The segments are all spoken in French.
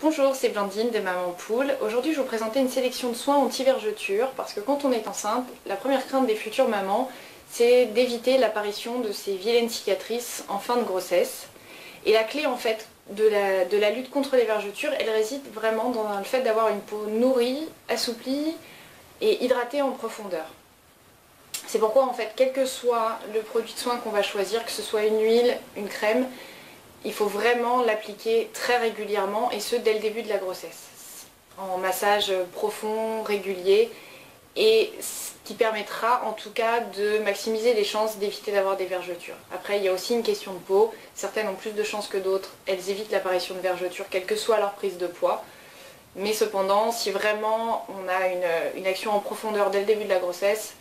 Bonjour, c'est Blandine de Maman Poule. Aujourd'hui, je vais vous présenter une sélection de soins anti-vergeture parce que quand on est enceinte, la première crainte des futures mamans, c'est d'éviter l'apparition de ces vilaines cicatrices en fin de grossesse. Et la clé en fait de la lutte contre les vergetures, elle réside vraiment dans le fait d'avoir une peau nourrie, assouplie et hydratée en profondeur. C'est pourquoi en fait, quel que soit le produit de soin qu'on va choisir, que ce soit une huile, une crème, il faut vraiment l'appliquer très régulièrement et ce dès le début de la grossesse, en massage profond, régulier, et ce qui permettra en tout cas de maximiser les chances d'éviter d'avoir des vergetures. Après il y a aussi une question de peau, certaines ont plus de chances que d'autres, elles évitent l'apparition de vergetures quelle que soit leur prise de poids, mais cependant si vraiment on a une action en profondeur dès le début de la grossesse,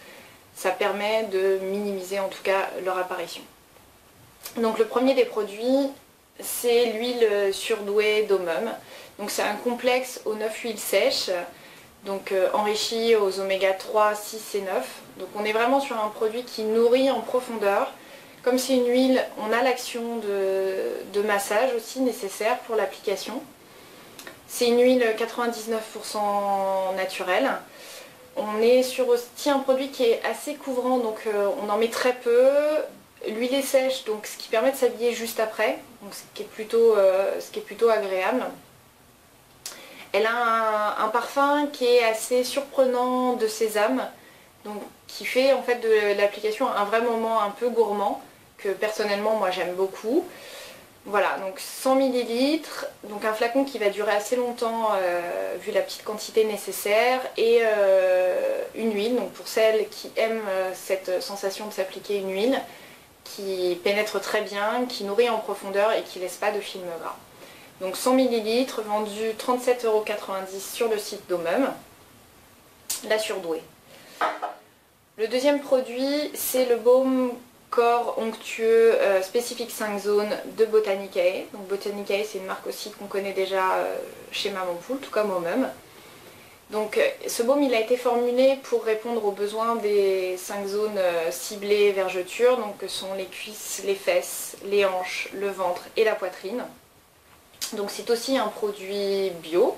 ça permet de minimiser en tout cas leur apparition. Donc le premier des produits, c'est l'huile surdouée d'Omum. Donc c'est un complexe aux 9 huiles sèches, donc enrichi aux oméga 3, 6 et 9. Donc on est vraiment sur un produit qui nourrit en profondeur. Comme c'est une huile, on a l'action de massage aussi nécessaire pour l'application. C'est une huile 99% naturelle. On est sur aussi un produit qui est assez couvrant, donc on en met très peu. L'huile est sèche, donc ce qui permet de s'habiller juste après, donc ce qui est plutôt agréable. Elle a un parfum qui est assez surprenant de sésame, donc qui fait en fait de l'application un vrai moment un peu gourmand, que personnellement moi j'aime beaucoup. Voilà, donc 100 ml, donc un flacon qui va durer assez longtemps vu la petite quantité nécessaire, et une huile, donc pour celles qui aiment cette sensation de s'appliquer une huile, qui pénètre très bien, qui nourrit en profondeur et qui ne laisse pas de film gras. Donc 100 ml, vendu 37,90 € sur le site d'Omum, la surdouée. Le deuxième produit, c'est le baume corps onctueux spécifique 5 zones de Botanicae. Donc Botanicae, c'est une marque aussi qu'on connaît déjà chez Maman Poule, tout comme Omum. Donc ce baume il a été formulé pour répondre aux besoins des 5 zones ciblées vergetures, donc que sont les cuisses, les fesses, les hanches, le ventre et la poitrine. Donc c'est aussi un produit bio.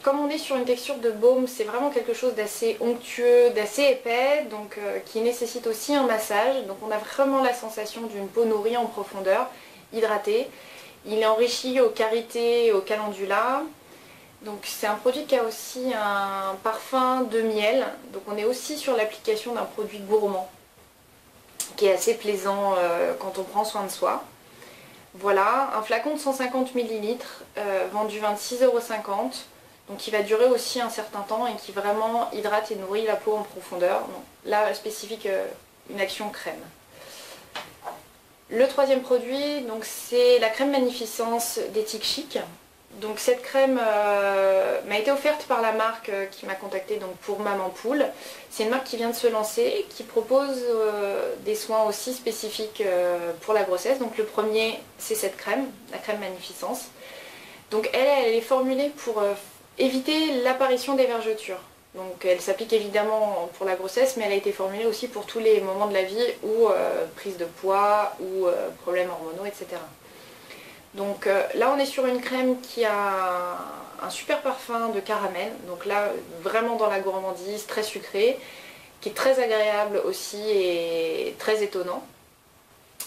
Comme on est sur une texture de baume, c'est vraiment quelque chose d'assez onctueux, d'assez épais, donc qui nécessite aussi un massage. Donc on a vraiment la sensation d'une peau nourrie en profondeur, hydratée. Il est enrichi au karité et au calendula. Donc c'est un produit qui a aussi un parfum de miel, donc on est aussi sur l'application d'un produit gourmand, qui est assez plaisant quand on prend soin de soi. Voilà, un flacon de 150 ml, vendu 26,50 €, donc qui va durer aussi un certain temps et qui vraiment hydrate et nourrit la peau en profondeur. Donc, là, spécifique, une action crème. Le troisième produit, donc c'est la crème Magnificence d'Ethique Chic. Donc cette crème m'a été offerte par la marque qui m'a contactée donc pour Maman Poule. C'est une marque qui vient de se lancer, qui propose des soins aussi spécifiques pour la grossesse. Donc le premier, c'est cette crème, la crème Magnificence. Donc elle est formulée pour éviter l'apparition des vergetures. Donc elle s'applique évidemment pour la grossesse, mais elle a été formulée aussi pour tous les moments de la vie où prise de poids ou problèmes hormonaux, etc. Donc là on est sur une crème qui a un super parfum de caramel, donc là vraiment dans la gourmandise, très sucré, qui est très agréable aussi et très étonnant.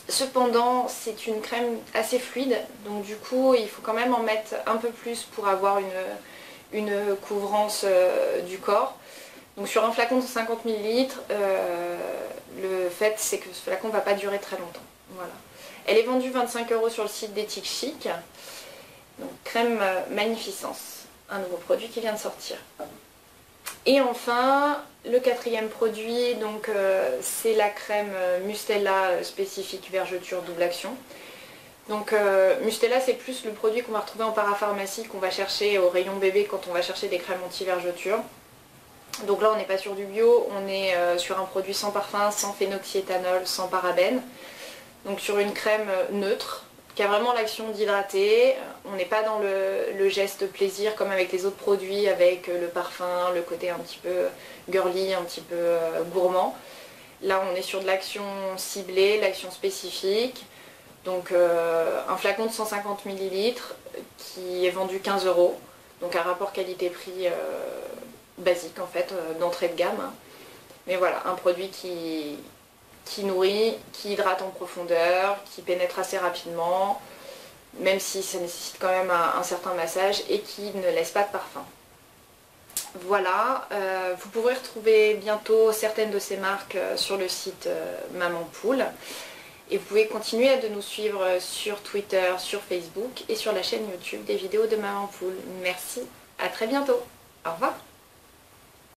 Cependant c'est une crème assez fluide, donc du coup il faut quand même en mettre un peu plus pour avoir une couvrance du corps. Donc sur un flacon de 50 ml, le fait c'est que ce flacon ne va pas durer très longtemps. Voilà. Elle est vendue 25 € sur le site d'Ethique Chic. Donc crème Magnificence, un nouveau produit qui vient de sortir. Et enfin, le quatrième produit, donc c'est la crème Mustela spécifique vergeture double action. Donc Mustela c'est plus le produit qu'on va retrouver en parapharmacie, qu'on va chercher au rayon bébé quand on va chercher des crèmes anti-vergeture. Donc là on n'est pas sur du bio, on est sur un produit sans parfum, sans phénoxyéthanol, sans parabènes. Donc sur une crème neutre, qui a vraiment l'action d'hydrater. On n'est pas dans le geste plaisir comme avec les autres produits, avec le parfum, le côté un petit peu girly, un petit peu gourmand. Là on est sur de l'action ciblée, l'action spécifique. Donc un flacon de 150 ml qui est vendu 15 €, donc un rapport qualité-prix basique en fait, d'entrée de gamme. Mais voilà, un produit qui nourrit, qui hydrate en profondeur, qui pénètre assez rapidement, même si ça nécessite quand même un certain massage et qui ne laisse pas de parfum. Voilà, vous pourrez retrouver bientôt certaines de ces marques sur le site Maman Poule. Et vous pouvez continuer de nous suivre sur Twitter, sur Facebook et sur la chaîne YouTube des vidéos de Maman Poule. Merci, à très bientôt. Au revoir.